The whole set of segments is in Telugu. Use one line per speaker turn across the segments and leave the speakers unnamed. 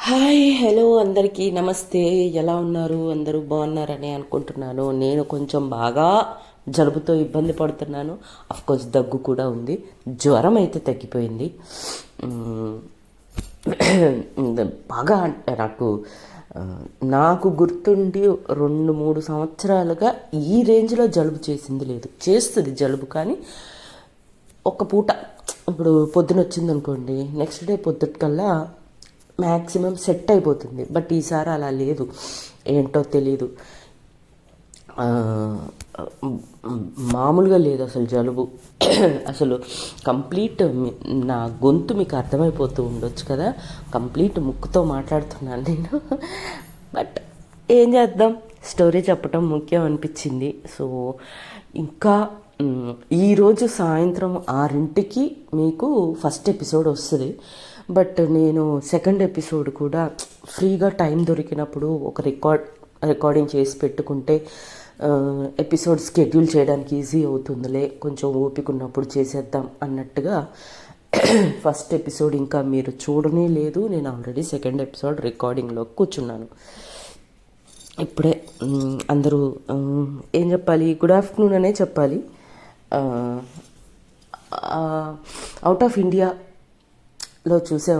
హాయ్ హలో అందరికీ నమస్తే. ఎలా ఉన్నారు? అందరూ బాగున్నారని అనుకుంటున్నాను. నేను కొంచెం బాగా జలుబుతో ఇబ్బంది పడుతున్నాను. కోర్స్ దగ్గు కూడా ఉంది. జ్వరం అయితే తగ్గిపోయింది. మ్, బాగా నాకు ఆ, నాకు గుర్తుండి 2-3 సంవత్సరాలుగా ఈ రేంజ్లో జలుబు చేసింది లేదు. చేస్తుంది జలుబు, కానీ ఒక పూట ఇప్పుడు పొద్దున వచ్చింది అనుకోండి, నెక్స్ట్ డే పొద్దుటికల్లా మ్యాక్సిమం సెట్ అయిపోతుంది. బట్ ఈసారి అలా లేదు, ఏంటో తెలీదు. ఆ, మామూలుగా లేదు అసలు జలుబు. అసలు కంప్లీట్ నా గొంతు మీకు అర్థమైపోతూ ఉండొచ్చు కదా, కంప్లీట్ ముక్కుతో మాట్లాడుతున్నాను నేను. బట్ ఏం చేద్దాం, స్టోరీ చెప్పటం ముఖ్యం అనిపించింది. సో ఇంకా ఈరోజు సాయంత్రం 6ంటికి మీకు ఫస్ట్ ఎపిసోడ్ వస్తుంది. బట్ నేను సెకండ్ ఎపిసోడ్ కూడా ఫ్రీగా టైం దొరికినప్పుడు ఒక రికార్డింగ్ చేసి పెట్టుకుంటే ఎపిసోడ్ స్కెడ్యూల్ చేయడానికి ఈజీ అవుతుందిలే, కొంచెం ఓపిక ఉన్నప్పుడు చేసేద్దాం అన్నట్టుగా ఫస్ట్ ఎపిసోడ్ ఇంకా మీరు చూడనే లేదు. నేను ఆల్రెడీ సెకండ్ ఎపిసోడ్ రికార్డింగ్లో కూర్చున్నాను. ఇప్పుడే అందరూ ఏం చెప్పాలి, గుడ్ ఆఫ్టర్నూన్ అనే చెప్పాలి. అవుట్ ఆఫ్ ఇండియాలో చూసే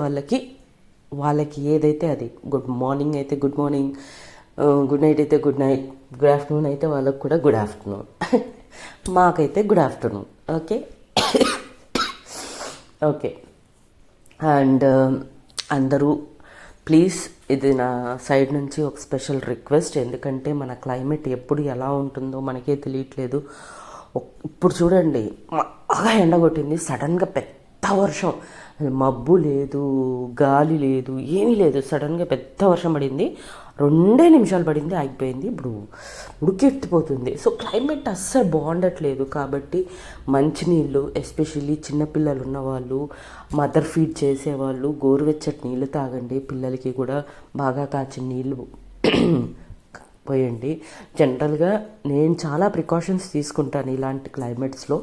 వాళ్ళకి ఏదైతే అది గుడ్ మార్నింగ్ అయితే గుడ్ మార్నింగ్, గుడ్ నైట్ అయితే గుడ్ నైట్, గుడ్ ఆఫ్టర్నూన్ అయితే వాళ్ళకు కూడా గుడ్ ఆఫ్టర్నూన్. మాకైతే good afternoon. Okay okay. And అందరూ ప్లీజ్, ఇది నా సైడ్ నుంచి ఒక స్పెషల్ రిక్వెస్ట్. ఎందుకంటే మన క్లైమేట్ ఎప్పుడు ఎలా ఉంటుందో మనకే తెలియట్లేదు. ఇప్పుడు చూడండి, బాగా ఎండ కొట్టింది, సడన్గా పెద్ద వర్షం, మబ్బు లేదు, గాలి లేదు, ఏమీ లేదు. సడన్గా పెద్ద వర్షం పడింది, 2 నిమిషాలు పడింది, ఆగిపోయింది. ఇప్పుడు ఉడికెత్తిపోతుంది. సో క్లైమేట్ అస్సలు బాగుండట్లేదు. కాబట్టి మంచినీళ్ళు, ఎస్పెషల్లీ చిన్నపిల్లలు ఉన్నవాళ్ళు, మదర్ ఫీడ్ చేసేవాళ్ళు గోరువెచ్చటి నీళ్ళు తాగండి. పిల్లలకి కూడా బాగా కాచిన నీళ్ళు పోయండి. జనరల్గా నేను చాలా ప్రికాషన్స్ తీసుకుంటాను ఇలాంటి క్లైమేట్స్లో.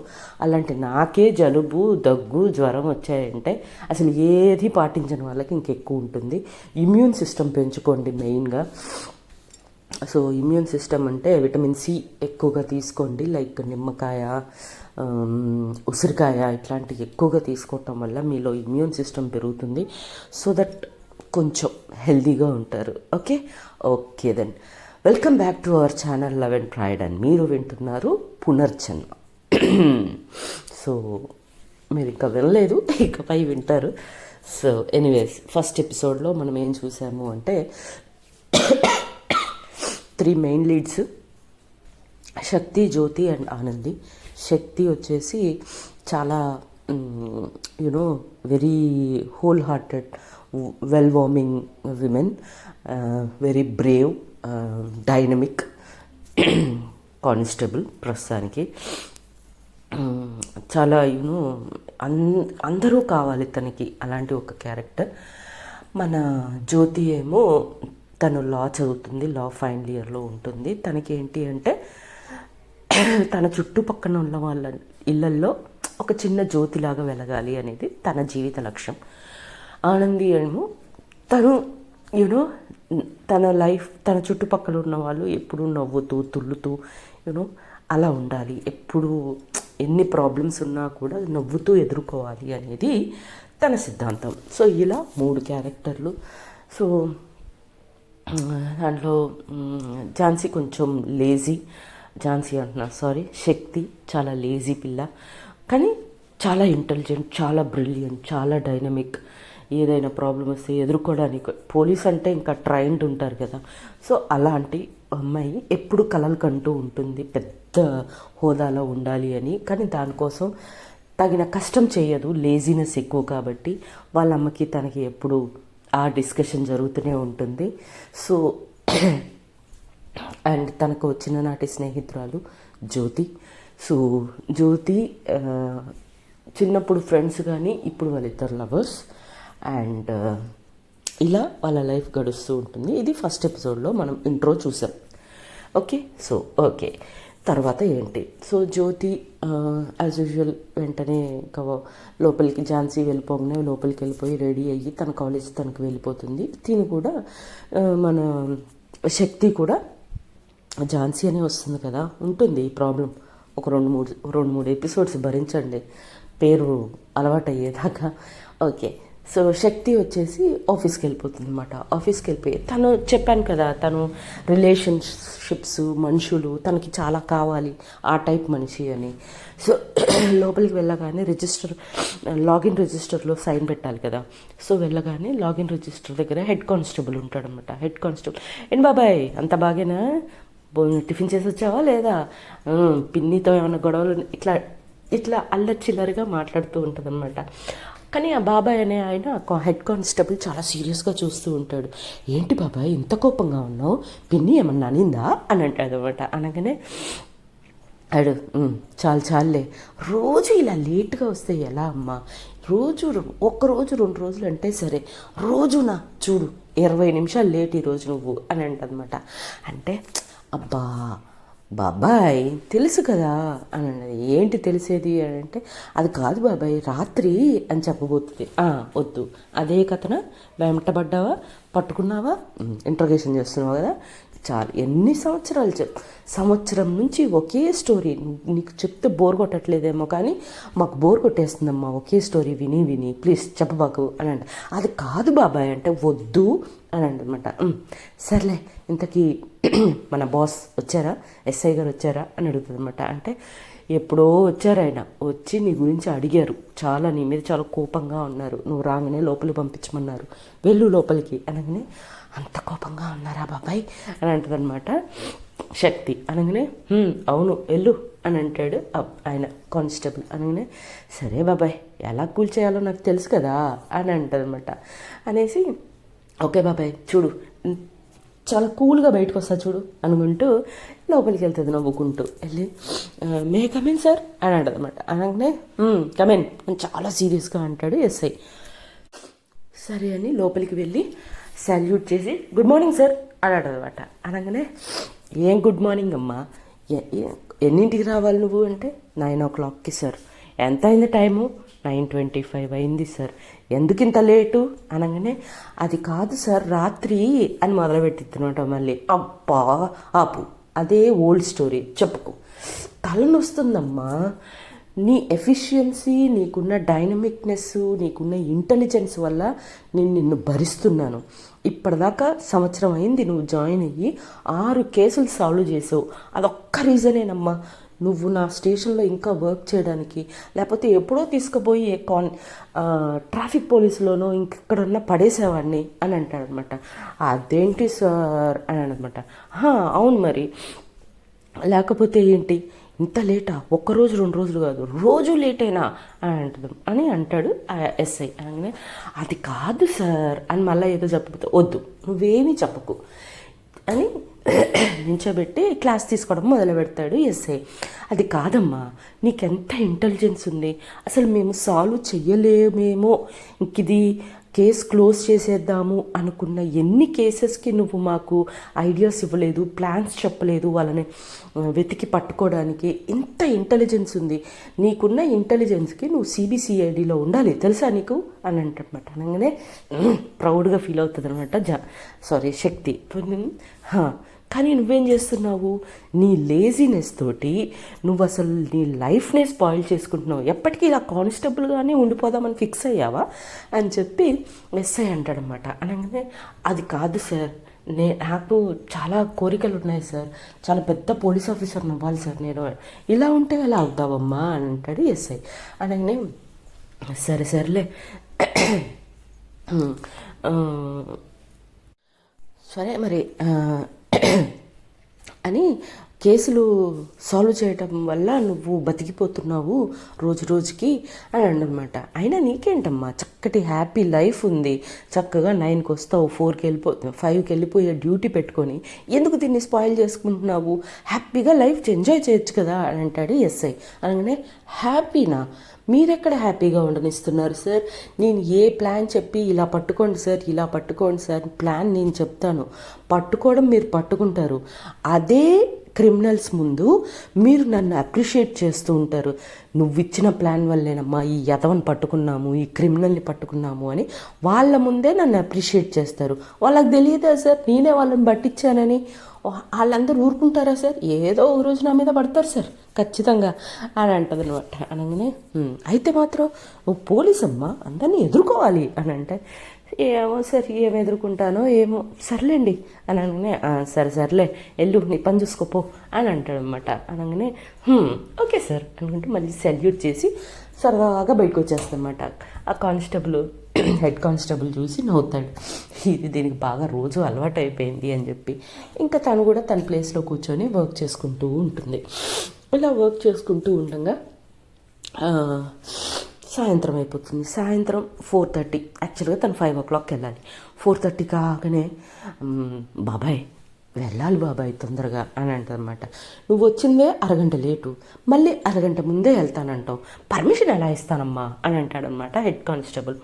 అలాంటి నాకే జలుబు, దగ్గు, జ్వరం వచ్చాయంటే అసలు ఏది పాటించని వాళ్ళకి ఇంకెక్కువ ఉంటుంది. ఇమ్యూన్ సిస్టమ్ పెంచుకోండి మెయిన్గా. సో ఇమ్యూన్ సిస్టమ్ అంటే విటమిన్ సి ఎక్కువగా తీసుకోండి. లైక్ నిమ్మకాయ, ఉసిరికాయ ఇట్లాంటివి ఎక్కువగా తీసుకోవటం వల్ల మీలో ఇమ్యూన్ సిస్టమ్ పెరుగుతుంది. సో దట్ కొంచెం హెల్తీగా ఉంటారు. Okay okay then welcome back to our channel love and pride. And మీరు వింటున్నారు పునర్జన్మ. సో మీరు ఇంకా వినలేదు, ఇకపై వింటారు. సో ఎనీవేస్, ఫస్ట్ ఎపిసోడ్లో మనం ఏం చూసాము అంటే 3 main leads, Shakti, Jyoti and Anandi. Shakti వచ్చేసి చాలా you know very wholehearted, well warming women, very brave, dynamic constable. ప్రస్తుతానికి చాలా అందరూ కావాలి తనకి, అలాంటి ఒక క్యారెక్టర్. మన జ్యోతి ఏమో తను లా చదువుతుంది, లా ఫైనల్ ఇయర్లో ఉంటుంది. తనకి ఏంటి అంటే తన చుట్టుపక్కన ఉన్న వాళ్ళ ఇళ్ళల్లో ఒక చిన్న జ్యోతిలాగా వెలగాలి అనేది తన జీవిత లక్ష్యం. ఆనంది ఏమో తను తన లైఫ్, తన చుట్టుపక్కల ఉన్న వాళ్ళు ఎప్పుడూ నవ్వుతూ తుల్లుతూ అలా ఉండాలి. ఎప్పుడు ఎన్ని ప్రాబ్లమ్స్ ఉన్నా కూడా నవ్వుతూ ఎదుర్కోవాలి అనేది తన సిద్ధాంతం. సో ఇలా 3 క్యారెక్టర్లు. సో దాంట్లో ఝాన్సీ కొంచెం లేజీ, శక్తి చాలా లేజీ పిల్ల, కానీ చాలా ఇంటెలిజెంట్, చాలా బ్రిలియంట్, చాలా డైనమిక్. ఏదైనా ప్రాబ్లం వస్తే ఎదుర్కోవడానికి, పోలీస్ అంటే ఇంకా ట్రైన్డ్ ఉంటారు కదా. సో అలాంటి అమ్మాయి ఎప్పుడు కలలు కంటూ ఉంటుంది పెద్ద హోదాలో ఉండాలి అని. కానీ దానికోసం తగిన కష్టం చేయదు, లేజినెస్ ఎక్కువ. కాబట్టి వాళ్ళ అమ్మకి తనకి ఎప్పుడు ఆ డిస్కషన్ జరుగుతూనే ఉంటుంది. సో అండ్ తనకు చిన్ననాటి స్నేహితురాలు జ్యోతి. సో జ్యోతి చిన్నప్పుడు ఫ్రెండ్స్, కానీ ఇప్పుడు వాళ్ళిద్దరు లవర్స్. అండ్ ఇలా వాళ్ళ లైఫ్ గడుస్తూ ఉంటుంది. ఇది ఫస్ట్ ఎపిసోడ్లో మనం ఇంట్రో చూసాం. ఓకే. సో ఓకే తర్వాత ఏంటి. సో జ్యోతి యాజ్ యూజువల్ వెంటనే ఇంకా లోపలికి ఝాన్సీ వెళ్ళిపోగానే లోపలికి వెళ్ళిపోయి రెడీ అయ్యి తన కాలేజ్ తనకు వెళ్ళిపోతుంది. తిని కూడా మన శక్తి కూడా ఝాన్సీ అనే వస్తుంది కదా, ఉంటుంది ఈ ప్రాబ్లం. ఒక రెండు మూడు ఎపిసోడ్స్ భరించండి పేరు అలవాటు అయ్యేదాకా. ఓకే, సో శక్తి వచ్చేసి ఆఫీస్కి వెళ్ళిపోతుంది అనమాట. ఆఫీస్కి వెళ్ళిపోయి తను చెప్పాను కదా, తను రిలేషన్షిప్స్ మనుషులు తనకి చాలా కావాలి ఆ టైప్ మనిషి అని. సో లోపలికి వెళ్ళగానే లాగిన్ రిజిస్టర్లో సైన్ పెట్టాలి కదా. సో వెళ్ళగానే లాగిన్ రిజిస్టర్ దగ్గర హెడ్ కానిస్టేబుల్ ఉంటాడనమాట. హెడ్ కానిస్టేబుల్, ఏంటి బాబాయ్ అంత బాగేనా, టిఫిన్ చేసి వచ్చావా లేదా, పిన్నితో ఏమైనా గొడవలు, ఇట్లా ఇట్లా అల్లరి చిల్లరిగా మాట్లాడుతూ ఉంటుంది అనమాట. కానీ ఆ బాబాయ్ అనే ఆయన హెడ్ కానిస్టేబుల్ చాలా సీరియస్గా చూస్తూ ఉంటాడు. ఏంటి బాబాయ్ ఇంత కోపంగా ఉన్నావు, పిన్ని ఏమన్నా అనిందా అని అంటాడు అనమాట. అనగానే అడు చాలులే, రోజు ఇలా లేట్గా వస్తే ఎలా అమ్మా, రోజు ఒక్కరోజు 2 రోజులు అంటే సరే, రోజునా చూడు 20 నిమిషాలు లేట్ ఈరోజు నువ్వు అని అంటదన్నమాట. అంటే అబ్బా బాబాయ్ తెలుసు కదా అని అన్నది. ఏంటి తెలిసేది అని అంటే, అది కాదు బాబాయ్ రాత్రి అని చెప్పబోతుంది. వద్దు, అదే కథన వెంటబడ్డావా, పట్టుకున్నావా, ఇంట్రోగేషన్ చేస్తున్నావు కదా, చాలు. ఎన్ని సంవత్సరాలు సంవత్సరం నుంచి ఒకే స్టోరీ. నీకు చెప్తే బోర్ కొట్టట్లేదేమో కానీ మాకు బోర్ కొట్టేస్తుందమ్మా ఒకే స్టోరీ విని విని, ప్లీజ్ చెప్పబాకు అని అంట. అది కాదు బాబాయ్ అంటే వద్దు అని అంటనమాట. సర్లే, ఇంతకీ మన బాస్ వచ్చారా, ఎస్ఐ గారు వచ్చారా అని అడుగుతుంది అనమాట. అంటే ఎప్పుడో వచ్చారు, ఆయన వచ్చి నీ గురించి అడిగారు, చాలా నీ మీద చాలా కోపంగా ఉన్నారు, నువ్వు రాగానే లోపలికి పంపించమన్నారు, వెళ్ళు లోపలికి అనగానే, అంత కోపంగా ఉన్నారా బాబాయ్ అని అంటదనమాట శక్తి. అనగానే అవును వెళ్ళు అని అంటాడు ఆయన కానిస్టేబుల్. అనగానే సరే బాబాయ్ ఎలా కూల్ చేయాలో నాకు తెలుసు కదా అని అంటదనమాట. అనేసి ఓకే బాబాయ్ చూడు చాలా కూల్గా బయటకు వస్తా చూడు అనుకుంటూ లోపలికి వెళ్తుంది నవ్వుకుంటూ. వెళ్ళి మే కమెన్ సార్ అని అంటది అనమాట. అనగానే కమెన్ అని చాలా సీరియస్గా అంటాడు ఎస్ఐ. సరే అని లోపలికి వెళ్ళి సాల్యూట్ చేసి గుడ్ మార్నింగ్ సార్ అని అంటదనమాట. అనగానే ఏం గుడ్ మార్నింగ్ అమ్మా, ఎన్నింటికి రావాలి నువ్వు అంటే 9 o'clockకి సార్. ఎంత అయింది టైము, 9:25 అయింది సార్. ఎందుకు ఇంత లేటు అనగానే, అది కాదు సార్ రాత్రి అని మొదలుపెట్టినమాట. మళ్ళీ అబ్బా ఆపు, అదే ఓల్డ్ స్టోరీ చెప్పుకో, తలనొస్తుందమ్మా. నీ ఎఫిషియన్సీ, నీకున్న డైనమిక్నెస్, నీకున్న ఇంటెలిజెన్స్ వల్ల నేను నిన్ను భరిస్తున్నాను. ఇప్పటిదాకా సంవత్సరం అయింది నువ్వు జాయిన్ అయ్యి 6 కేసులు సాల్వ్ చేసావు. అదొక్క రీజనేనమ్మా నువ్వు నా స్టేషన్లో ఇంకా వర్క్ చేయడానికి, లేకపోతే ఎప్పుడో తీసుకుపోయి ట్రాఫిక్ పోలీసులోనో ఇంకెక్కడన్నా పడేసేవాడిని అని అంటాడనమాట. అదేంటి సార్ అని అనమాట. అవును మరి, లేకపోతే ఏంటి ఇంత లేటా, 1 రోజు 2 రోజులు కాదు రోజు లేటైనా అని అంటాడు ఎస్ఐ. అనగానే అది కాదు సార్ అని మళ్ళీ ఏదో చెప్పకపోతే, వద్దు నువ్వేమీ చెప్పకు అని నించోబెట్టి క్లాస్ తీసుకోవడం మొదలు పెడతాడు ఎస్ఐ. అది కాదమ్మా, నీకెంత ఇంటెలిజెన్స్ ఉంది, అసలు మేము సాల్వ్ చెయ్యలేమేమో, ఇంకిది కేసు క్లోజ్ చేసేద్దాము అనుకున్న ఎన్ని కేసెస్కి నువ్వు మాకు ఐడియాస్ ఇవ్వలేదు, ప్లాన్స్ చెప్పలేదు, వాళ్ళని వెతికి పట్టుకోవడానికి. ఇంత ఇంటెలిజెన్స్ ఉంది, నీకున్న ఇంటెలిజెన్స్కి నువ్వు సిబిసిఐడిలో ఉండాలి తెలుసా నీకు అని అంటనమాట. అనగానే ప్రౌడ్గా ఫీల్ అవుతుంది అనమాట శక్తి. కానీ నువ్వేం చేస్తున్నావు, నీ లేజినెస్ తోటి నువ్వు అసలు నీ లైఫ్నే స్పాయిల్ చేసుకుంటున్నావు, ఎప్పటికీ ఇలా కానిస్టేబుల్గానే ఉండిపోదామని ఫిక్స్ అయ్యావా అని చెప్పి ఎస్ఐ అంటాడనమాట. అనగానే అది కాదు సార్, నాకు చాలా కోరికలు ఉన్నాయి సార్, చాలా పెద్ద పోలీస్ ఆఫీసర్ని అవ్వాలి సార్ నేను, ఇలా ఉంటే ఎలా అవుతావమ్మా అని అంటాడు ఎస్ఐ. అనగానే సరేలే సరే మరి అని కేసులు సాల్వ్ చేయటం వల్ల నువ్వు బతికిపోతున్నావు రోజు రోజుకి అని అన్నమాట. అయినా నీకేంటమ్మా చక్కటి హ్యాపీ లైఫ్ ఉంది, చక్కగా 9కి వస్తావు, 4కి వెళ్ళిపోతావు, 5కి వెళ్ళిపోయే డ్యూటీ పెట్టుకొని ఎందుకు దీన్ని స్పాయిల్ చేసుకుంటున్నావు, హ్యాపీగా లైఫ్ ఎంజాయ్ చేయొచ్చు కదా అని అంటాడు ఎస్ఐ. అనగానే హ్యాపీనా, మీరెక్కడ హ్యాపీగా ఉండనిస్తున్నారు సార్, నేను ఏ ప్లాన్ చెప్పి ఇలా పట్టుకోండి సార్, ఇలా పట్టుకోండి సార్ ప్లాన్ నేను చెప్తాను, పట్టుకోవడం మీరు పట్టుకుంటారు, అదే క్రిమినల్స్ ముందు మీరు నన్ను అప్రిషియేట్ చేస్తూ ఉంటారు. నువ్వు ఇచ్చిన ప్లాన్ వల్లేనమ్మా ఈ యదవని పట్టుకున్నాము, ఈ క్రిమినల్ని పట్టుకున్నాము అని వాళ్ళ ముందే నన్ను అప్రిషియేట్ చేస్తారు. వాళ్ళకి తెలియదా సార్ నేనే వాళ్ళని పట్టించానని? వాళ్ళందరూ ఊరుకుంటారా సార్? ఏదో ఒక రోజు నా మీద పడతారు సార్ ఖచ్చితంగా అని అంటది అనమాట. అనగానే అయితే మాత్రం నువ్వు పోలీస్ అమ్మా, అందరినీ ఎదుర్కోవాలి అని అంటే, ఏమో సార్ ఏం ఎదుర్కొంటానో ఏమో, సర్లేండి అని అనగానే సర్లే వెళ్ళు నీ పని చూసుకోపో అని అంటాడు అనమాట. అనగానే ఓకే సార్ అనుకుంటే మళ్ళీ సెల్యూట్ చేసి సరదాగా బయటకు వచ్చేస్తానమాట. ఆ కానిస్టేబుల్ హెడ్ కానిస్టేబుల్ చూసి నవ్వుతాడు, ఇది దీనికి బాగా రోజు అలవాటు అయిపోయింది అని చెప్పి. ఇంకా తను కూడా తన ప్లేస్లో కూర్చొని వర్క్ చేసుకుంటూ ఉంటుంది. ఇలా వర్క్ చేసుకుంటూ ఉండగా సాయంత్రం అయిపోతుంది. సాయంత్రం 4:30, యాక్చువల్గా తను 5 o'clock వెళ్ళాలి. 4:30 కాగానే బాబాయ్ వెళ్ళాలి బాబాయ్ తొందరగా అని అంటదన్నమాట. నువ్వు వచ్చిందే అరగంట లేటు, మళ్ళీ అరగంట ముందే వెళ్తానంటావు, పర్మిషన్ ఎలా ఇస్తానమ్మా అని అంటాడనమాట హెడ్ కానిస్టేబుల్.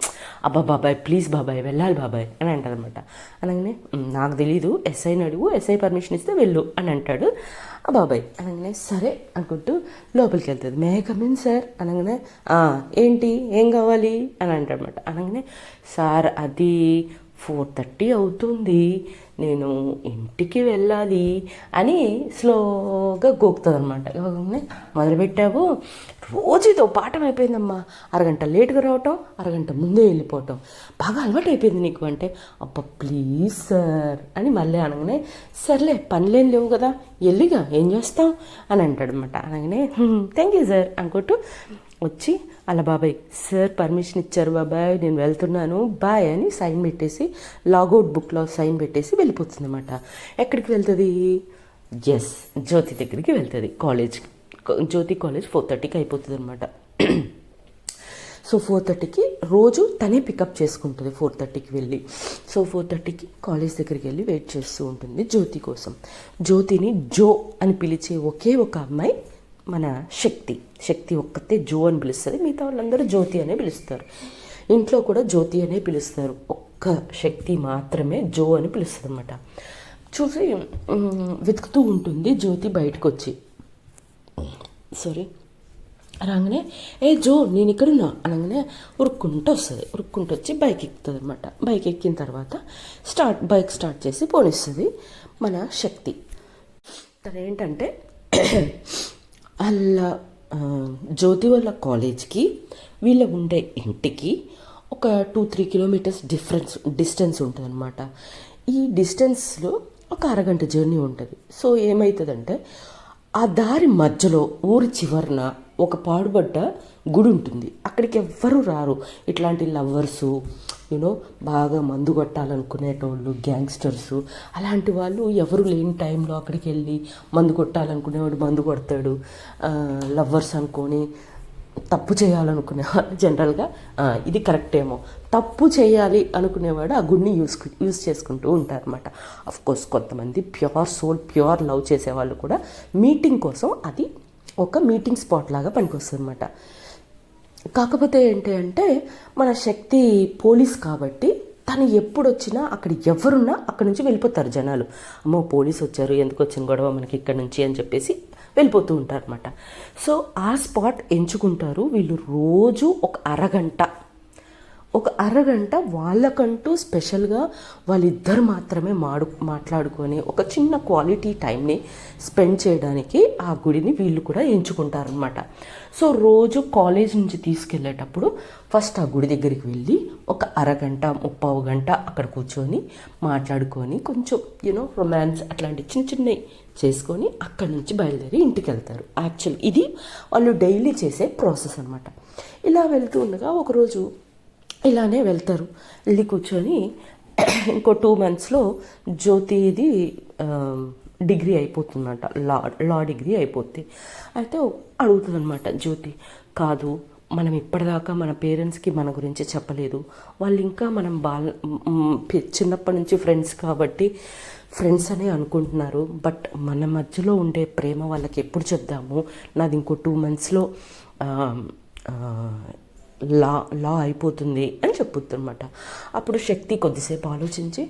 అబ్బా బాబాయ్ ప్లీజ్ బాబాయ్ వెళ్ళాలి బాబాయ్ అని అంటాడనమాట. అనగానే నాకు తెలీదు, ఎస్ఐని అడుగు, ఎస్ఐ పర్మిషన్ ఇస్తే వెళ్ళు అని అంటాడు ఆ బాబాయ్. అనగానే సరే అనుకుంటూ లోపలికి వెళ్తుంది. మే కమ్ ఇన్ సార్ అనగానే ఏంటి ఏం కావాలి అని అంటాడనమాట. అనగానే సార్ అది 4:30 అవుతుంది, నేను ఇంటికి వెళ్ళాలి అని స్లోగా గోకుతుంది అనమాట. మొదలుపెట్టావు, రోజు ఇదో పాఠం అయిపోయిందమ్మా, అరగంట లేటుగా రావటం, అరగంట ముందే వెళ్ళిపోవటం, బాగా అలవాటు అయిపోయింది నీకు అంటే. అబ్బా ప్లీజ్ సార్ అని మళ్ళీ అనగానే సర్లే పనిలేం లేవు కదా వెళ్ళిగా ఏం చేస్తాం అని అంటాడనమాట. అనగానే థ్యాంక్ యూ సార్ అనుకుంటూ వచ్చి అలా బాబాయ్ సార్ పర్మిషన్ ఇచ్చారు బాబాయ్ నేను వెళ్తున్నాను బాయ్ అని సైన్ పెట్టేసి లాగౌట్ బుక్లో సైన్ పెట్టేసి వెళ్ళిపోతుంది అనమాట. ఎక్కడికి వెళ్తుంది? ఎస్ జ్యోతి దగ్గరికి వెళ్తుంది. జ్యోతి కాలేజ్ 4:30కి అయిపోతుంది అనమాట. సో 4:30కి రోజు తనే పికప్ చేసుకుంటుంది. 4:30కి వెళ్ళి, సో 4:30కి కాలేజ్ దగ్గరికి వెళ్ళి వెయిట్ చేస్తూ ఉంటుంది జ్యోతి కోసం. జ్యోతిని జో అని పిలిచే ఒకే ఒక అమ్మాయి మన శక్తి ఒక్కతే జో అని పిలుస్తుంది, మిగతా వాళ్ళందరూ జ్యోతి అనే పిలుస్తారు. ఇంట్లో కూడా జ్యోతి అనే పిలుస్తారు, ఒక్క శక్తి మాత్రమే జో అని పిలుస్తుంది అనమాట. చూసి వెతుకుతూ ఉంటుంది జ్యోతి బయటకు వచ్చి. రాగానే జో నేను ఇక్కడున్నా అనగానే ఉరుక్కుంటూ వస్తుంది. ఉరుక్కుంటూ వచ్చి బైక్ ఎక్కుతుంది అనమాట. బైక్ ఎక్కిన తర్వాత బైక్ స్టార్ట్ చేసి పోనిస్తుంది మన శక్తి. తను ఏంటంటే అలా జ్యోతి వాళ్ళ కాలేజ్కి వీళ్ళ ఉండే ఇంటికి ఒక 2-3 kilometers డిస్టెన్స్ ఉంటుంది అనమాట. ఈ డిస్టెన్స్లో ఒక అరగంట జర్నీ ఉంటుంది. సో ఏమవుతుందంటే ఆ దారి మధ్యలో ఊరి చివరన ఒక పాడుబడ్డ గుడి ఉంటుంది. అక్కడికి ఎవ్వరూ రారు, ఇట్లాంటి లవ్వర్సు బాగా మందు కొట్టాలనుకునేటోళ్ళు, గ్యాంగ్స్టర్సు, అలాంటి వాళ్ళు ఎవరు లేని టైంలో అక్కడికి వెళ్ళి మందు కొట్టాలనుకునేవాడు మందు కొడతాడు, లవ్వర్స్ అనుకొని తప్పు చేయాలనుకునేవాడు జనరల్గా ఇది కరెక్టేమో, తప్పు చేయాలి అనుకునేవాడు ఆ గుడిని యూజ్ చేసుకుంటూ ఉంటారన్నమాట. అఫ్కోర్స్ కొంతమంది ప్యూర్ లవ్ చేసేవాళ్ళు కూడా మీటింగ్ కోసం అది ఒక మీటింగ్ స్పాట్ లాగా పనికొస్తుంది అనమాట. కాకపోతే ఏంటి అంటే మన శక్తి పోలీస్ కాబట్టి తను ఎప్పుడు వచ్చినా అక్కడ ఎవరున్నా అక్కడి నుంచి వెళ్ళిపోతారు జనాలు. అమ్మో పోలీస్ వచ్చారు, ఎందుకు వచ్చిన గొడవ మనకి ఇక్కడ నుంచి అని చెప్పేసి వెళ్ళిపోతూ ఉంటారు అనమాట. సో ఆ స్పాట్ ఎంచుకుంటారు వీళ్ళు. రోజు ఒక అరగంట వాళ్ళకంటూ స్పెషల్గా వాళ్ళిద్దరు మాత్రమే మాట్లాడుకొని ఒక చిన్న క్వాలిటీ టైంని స్పెండ్ చేయడానికి ఆ గుడిని వీళ్ళు కూడా ఎంచుకుంటారనమాట. సో రోజు కాలేజ్ నుంచి తీసుకెళ్ళేటప్పుడు ఫస్ట్ ఆ గుడి దగ్గరికి వెళ్ళి ఒక అరగంట 30 గంట అక్కడ కూర్చొని మాట్లాడుకొని కొంచెం రొమాన్స్ అట్లాంటి చిన్నవి చేసుకొని అక్కడి నుంచి బయలుదేరి ఇంటికి వెళ్తారు. యాక్చువల్లీ ఇది వాళ్ళు డైలీ చేసే ప్రాసెస్ అనమాట. ఇలా వెళ్తూ ఉండగా ఒకరోజు ఇలానే వెళ్తారు. వెళ్ళి కూర్చొని ఇంకో 2 monthsలో జ్యోతిది డిగ్రీ అయిపోతుందన్నమాట, లా డిగ్రీ అయిపోద్ది. అయితే అడుగుతుంది అనమాట జ్యోతి, కాదు మనం ఇప్పటిదాకా మన పేరెంట్స్కి మన గురించి చెప్పలేదు, వాళ్ళు ఇంకా మనం చిన్నప్పటి నుంచి ఫ్రెండ్స్ కాబట్టి ఫ్రెండ్స్ అనే అనుకుంటున్నారు, బట్ మన మధ్యలో ఉండే ప్రేమ వాళ్ళకి ఎప్పుడు చెప్దాము, నాది ఇంకో 2 monthsలో లా అయిపోతుంది అని చెప్పుతుందన్నమాట. అప్పుడు శక్తి కొద్దిసేపు ఆలోచించి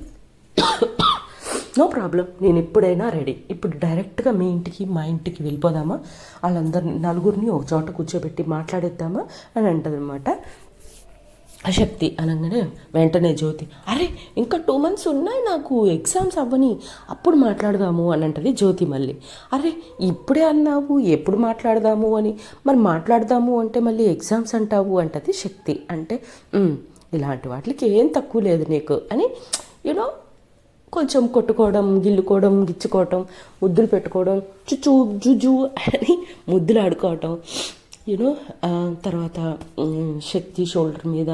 నో ప్రాబ్లం, నేను ఎప్పుడైనా రెడీ. ఇప్పుడు డైరెక్ట్గా మీ ఇంటికి మా ఇంటికి వెళ్ళిపోదామా, వాళ్ళందరినీ నలుగురిని ఒక చోట కూర్చోబెట్టి మాట్లాడేద్దామా అని అంటదనమాట శక్తి. అనగానే వెంటనే జ్యోతి, అరే ఇంకా 2 months ఉన్నాయి నాకు ఎగ్జామ్స్ అవ్వని, అప్పుడు మాట్లాడదాము అని అంటది జ్యోతి. మళ్ళీ అరే ఇప్పుడే అన్నావు ఎప్పుడు మాట్లాడదాము అని, మరి మాట్లాడదాము అంటే మళ్ళీ ఎగ్జామ్స్ అంటావు అంటది శక్తి. అంటే ఇలాంటి వాటికి ఏం తక్కువ లేదు నీకు అని యూనో కొంచెం కొట్టుకోవడం, గిల్లుకోవడం, గిచ్చుకోవటం, ముద్దులు పెట్టుకోవడం, చుచూ జుజు అని ముద్దులు ఆడుకోవటం యూనో. తర్వాత శక్తి షోల్డర్ మీద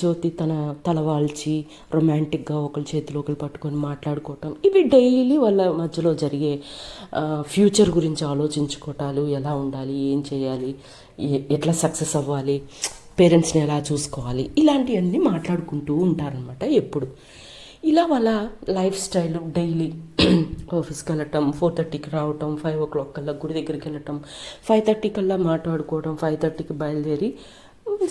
జ్యోతి తన తల వాల్చి రొమాంటిక్గా ఒకరి చేతిలో ఒకరు పట్టుకొని మాట్లాడుకోవటం, ఇవి డైలీ వాళ్ళ మధ్యలో జరిగే ఫ్యూచర్ గురించి ఆలోచించుకోవటాలు, ఎలా ఉండాలి, ఏం చేయాలి, ఎట్లా సక్సెస్ అవ్వాలి, పేరెంట్స్ని ఎలా చూసుకోవాలి, ఇలాంటివన్నీ మాట్లాడుకుంటూ ఉంటారనమాట ఎప్పుడు. ఇలా వాళ్ళ లైఫ్ స్టైల్ డైలీ ఆఫీస్కి వెళ్ళటం, 4:30కి రావటం, 5 o'clock కల్లా గుడి దగ్గరికి వెళ్ళటం, 5:30 కల్లా మాట్లాడుకోవడం, 5:30కి బయలుదేరి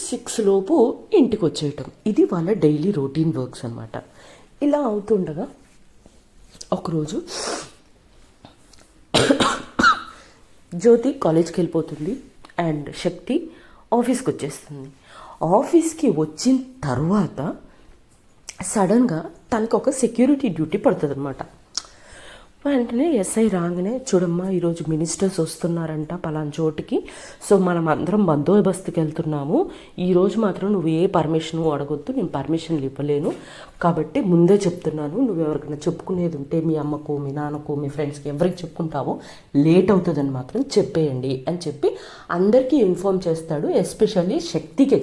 6 లోపు ఇంటికి వచ్చేయటం. ఇది వాళ్ళ డైలీ రొటీన్ వర్క్స్ అనమాట. ఇలా అవుతుండగా ఒకరోజు జ్యోతి కాలేజ్కి వెళ్ళిపోతుంది అండ్ శక్తి ఆఫీస్కి వచ్చేస్తుంది. ఆఫీస్కి వచ్చిన తర్వాత సడన్గా తనకు ఒక సెక్యూరిటీ డ్యూటీ పడుతుంది అనమాట. వెంటనే ఎస్ఐ రాగానే, చూడమ్మా ఈరోజు మినిస్టర్స్ వస్తున్నారంట పలానా చోటుకి, సో మనం అందరం బందోబస్తుకి వెళ్తున్నాము, ఈరోజు మాత్రం నువ్వు ఏ పర్మిషను అడగొద్దు, నేను పర్మిషన్లు ఇవ్వలేను, కాబట్టి ముందే చెప్తున్నాను, నువ్వు ఎవరికైనా చెప్పుకునేది ఉంటే మీ అమ్మకు, మీ నాన్నకు, మీ ఫ్రెండ్స్కి ఎవరికి చెప్పుకుంటావో లేట్ అవుతుందని మాత్రం చెప్పేయండి అని చెప్పి అందరికీ ఇన్ఫామ్ చేస్తాడు. ఎస్పెషల్లీ శక్తికి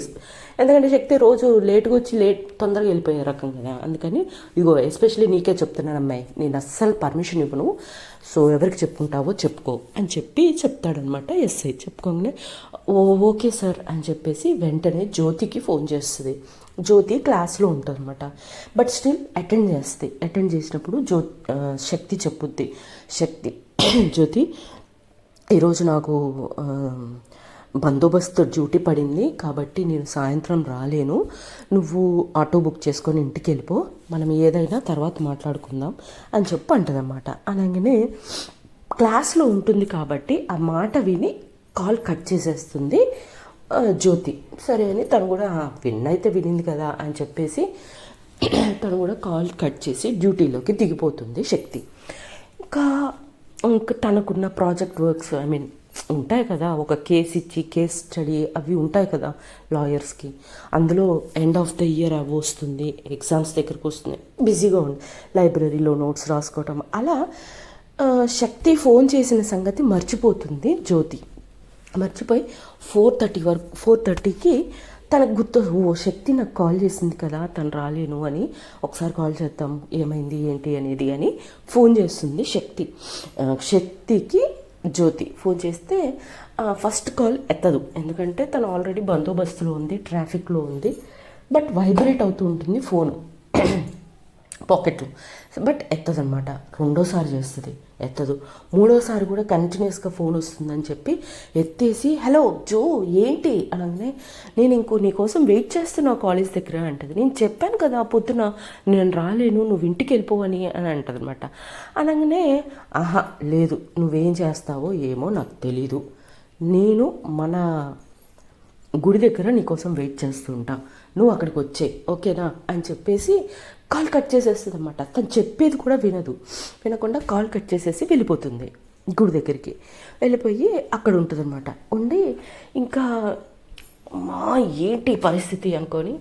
ఎందుకంటే శక్తి రోజు లేట్గా వచ్చి తొందరగా వెళ్ళిపోయే రకం కదా, అందుకని ఇగో ఎస్పెషల్లీ నీకే చెప్తున్నాను అమ్మాయి, నేను అస్సలు పర్మిషన్ ఇవ్వను, సో ఎవరికి చెప్పుకుంటావో చెప్పుకో అని చెప్పి చెప్తాడనమాట ఎస్ఐ. చెప్పుకోగానే ఓకే సార్ అని చెప్పేసి వెంటనే జ్యోతికి ఫోన్ చేస్తుంది. జ్యోతి క్లాస్లో ఉంటుందన్నమాట, బట్ స్టిల్ అటెండ్ చేసినప్పుడు శక్తి చెప్పుద్ది. శక్తి, జ్యోతి ఈరోజు నాకు బందోబస్తు డ్యూటీ పడింది కాబట్టి నేను సాయంత్రం రాలేను, నువ్వు ఆటో బుక్ చేసుకొని ఇంటికి వెళ్ళిపో, మనం ఏదైనా తర్వాత మాట్లాడుకుందాం అని చెప్పి అంటదన్నమాట. అనగానే క్లాస్లో ఉంటుంది కాబట్టి ఆ మాట విని కాల్ కట్ చేసేస్తుంది జ్యోతి. సరే అని తను కూడా విన్నైతే వినింది కదా అని చెప్పేసి తను కూడా కాల్ కట్ చేసి డ్యూటీలోకి దిగిపోతుంది శక్తి. ఇంకా తనకున్న ప్రాజెక్ట్ వర్క్స్ ఉంటాయి కదా, ఒక కేస్ ఇచ్చి కేస్ స్టడీ అవి ఉంటాయి కదా లాయర్స్కి, అందులో ఎండ్ ఆఫ్ ద ఇయర్ అవి వస్తుంది, ఎగ్జామ్స్ దగ్గరకు వస్తుంది, బిజీగా ఉంది, లైబ్రరీలో నోట్స్ రాసుకోవటం. అలా శక్తి ఫోన్ చేసిన సంగతి మర్చిపోతుంది జ్యోతి. మర్చిపోయి 4:30కి తనకు గుర్తు, శక్తి నాకు కాల్ చేసింది కదా, తను రాలేను అని, ఒకసారి కాల్ చేద్దాం ఏమైంది ఏంటి అనేది అని ఫోన్ చేస్తుంది శక్తి. శక్తికి జ్యోతి ఫోన్ చేస్తే ఫస్ట్ కాల్ ఎత్తదు, ఎందుకంటే తను ఆల్రెడీ బందోబస్తులో ఉంది, ట్రాఫిక్లో ఉంది. బట్ వైబ్రేట్ అవుతూ ఉంటుంది ఫోను పాకెట్లో, బట్ ఎత్తదనమాట. రెండోసారి చేస్తుంది, ఎత్తదు. మూడోసారి కూడా కంటిన్యూస్గా ఫోన్ వస్తుందని చెప్పి ఎత్తేసి, హలో జో ఏంటి అనగానే, నేను నీకోసం వెయిట్ చేస్తున్నా కాలేజ్ దగ్గర అంటది. నేను చెప్పాను కదా పొద్దున నేను రాలేను, నువ్వు ఇంటికి వెళ్ళిపోవని అని అంటదనమాట. అనగానే, ఆహా లేదు, నువ్వేం చేస్తావో ఏమో నాకు తెలీదు, నేను మన గుడి దగ్గర నీకోసం వెయిట్ చేస్తూ ఉంటా, నువ్వు అక్కడికి వచ్చేయి ఓకేనా అని చెప్పేసి కాల్ కట్ చేసేస్తుంది అనమాట. తను చెప్పేది కూడా వినకుండా కాల్ కట్ చేసేసి వెళ్ళిపోతుంది గుడి దగ్గరికి. వెళ్ళిపోయి అక్కడ ఉంటుంది అనమాట. ఉండి ఇంకా మా ఏంటి పరిస్థితి అనుకొని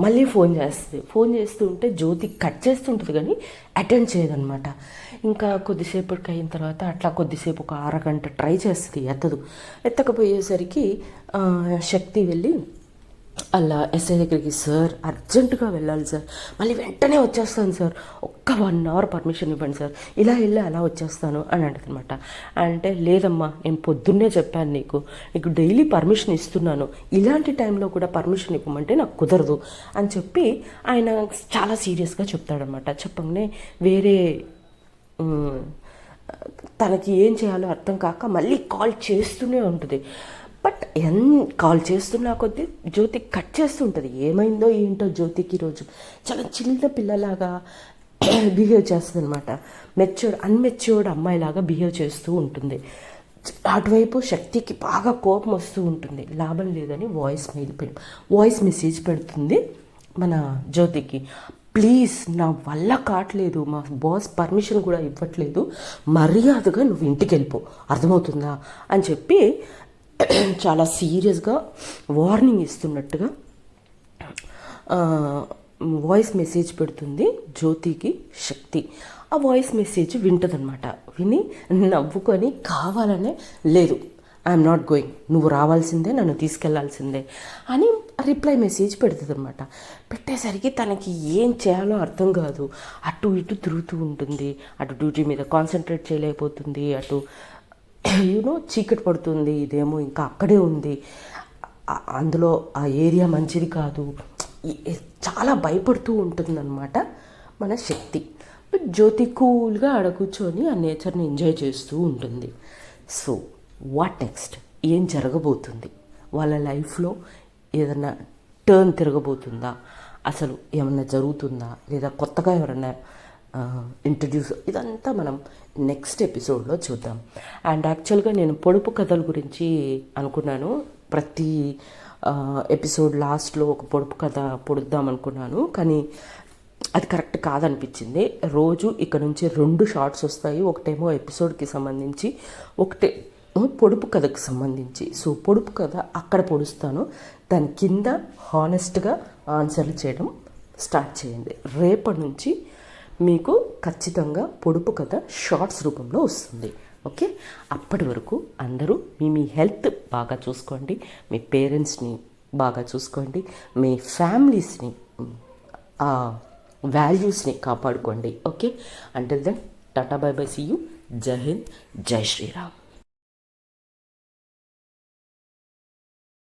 మళ్ళీ ఫోన్ చేస్తుంది. ఫోన్ చేస్తూ ఉంటే జ్యోతి కట్ చేస్తుంటుంది కానీ అటెండ్ చేయదనమాట. ఇంకా కొద్దిసేపటికి అయిన తర్వాత అట్లా కొద్దిసేపు ఒక అరగంట ట్రై చేస్తుంది, ఎత్తకపోయేసరికి శక్తి వెళ్ళి అలా ఎస్ఐ దగ్గరికి, సార్ అర్జెంటుగా వెళ్ళాలి సార్, మళ్ళీ వెంటనే వచ్చేస్తాను సార్, ఒక్క 1 hour పర్మిషన్ ఇవ్వండి సార్, ఇలా వెళ్ళి అలా వచ్చేస్తాను అని అంటదనమాట. అంటే లేదమ్మా, నేను పొద్దున్నే చెప్పాను నీకు డైలీ పర్మిషన్ ఇస్తున్నాను, ఇలాంటి టైంలో కూడా పర్మిషన్ ఇవ్వమంటే నాకు కుదరదు అని చెప్పి ఆయన చాలా సీరియస్గా చెప్తాడనమాట. చెప్పగానే వేరే తనకి ఏం చేయాలో అర్థం కాక మళ్ళీ కాల్ చేస్తూనే ఉంటుంది. బట్ కాల్ చేస్తున్నా కొద్దీ జ్యోతి కట్ చేస్తుంటుంది. ఏమైందో ఏంటో జ్యోతికి ఈరోజు చాలా చిన్న పిల్లలాగా బిహేవ్ చేస్తుంది అనమాట. అన్మెచ్యూర్డ్ అమ్మాయిలాగా బిహేవ్ చేస్తూ ఉంటుంది. అటువైపు శక్తికి బాగా కోపం వస్తూ ఉంటుంది. లాభం లేదని వాయిస్ మెసేజ్ పెడుతుంది మన జ్యోతికి. ప్లీజ్, నా వల్ల కావట్లేదు, మా బాస్ పర్మిషన్ కూడా ఇవ్వట్లేదు, మర్యాదగా నువ్వు ఇంటికి వెళ్ళిపో, అర్థమవుతుందా అని చెప్పి చాలా సీరియస్గా వార్నింగ్ ఇస్తున్నట్టుగా వాయిస్ మెసేజ్ పెడుతుంది జ్యోతికి శక్తి. ఆ వాయిస్ మెసేజ్ వింటదనమాట. విని నవ్వుకొని కావాలనే, లేదు ఐఎమ్ నాట్ గోయింగ్, నువ్వు రావాల్సిందే, నన్ను తీసుకెళ్లాల్సిందే అని రిప్లై మెసేజ్ పెడుతుంది అనమాట. పెట్టేసరికి తనకి ఏం చేయాలో అర్థం కాదు. అటు ఇటు తిరుగుతూ ఉంటుంది. అటు డ్యూటీ మీద కాన్సన్ట్రేట్ చేయలేకపోతుంది, అటు చీకటి పడుతుంది, ఇదేమో ఇంకా అక్కడే ఉంది, అందులో ఆ ఏరియా మంచిది కాదు, చాలా భయపడుతూ ఉంటుందన్నమాట మన శక్తి. బట్ జ్యోతి కూల్గా ఆడ కూర్చొని ఆ నేచర్ని ఎంజాయ్ చేస్తూ ఉంటుంది. సో వాట్ నెక్స్ట్, ఏం జరగబోతుంది వాళ్ళ లైఫ్లో? ఏదన్నా టర్న్ తిరగబోతుందా? అసలు ఏమన్నా జరుగుతుందా? లేదా కొత్తగా ఎవరన్నా ఇంట్రడ్యూస్? ఇదంతా మనం నెక్స్ట్ ఎపిసోడ్లో చూద్దాం. అండ్ యాక్చువల్గా నేను పొడుపు కథల గురించి అనుకున్నాను. ప్రతి ఎపిసోడ్ లాస్ట్లో ఒక పొడుపు కథ పొడుద్దాం అనుకున్నాను, కానీ అది కరెక్ట్ కాదనిపించింది. రోజు ఇక్కడ నుంచి 2 షార్ట్స్ వస్తాయి. ఒకటేమో ఎపిసోడ్కి సంబంధించి, ఒకటే పొడుపు కథకు సంబంధించి. సో పొడుపు కథ అక్కడ పొడుస్తాను, దాని కింద హానెస్ట్గా ఆన్సర్లు చేయడం స్టార్ట్ చేయండి. రేపటి నుంచి మీకు ఖచ్చితంగా పొడుపు కథ షార్ట్స్ రూపంలో వస్తుంది. ఓకే, అప్పటి వరకు అందరూ మీ హెల్త్ బాగా చూసుకోండి, మీ పేరెంట్స్ని బాగా చూసుకోండి, మీ ఫ్యామిలీస్ని, వాల్యూస్ని కాపాడుకోండి. Okay, until then tata bye bye, see you. Jai Hind, జై శ్రీరామ్.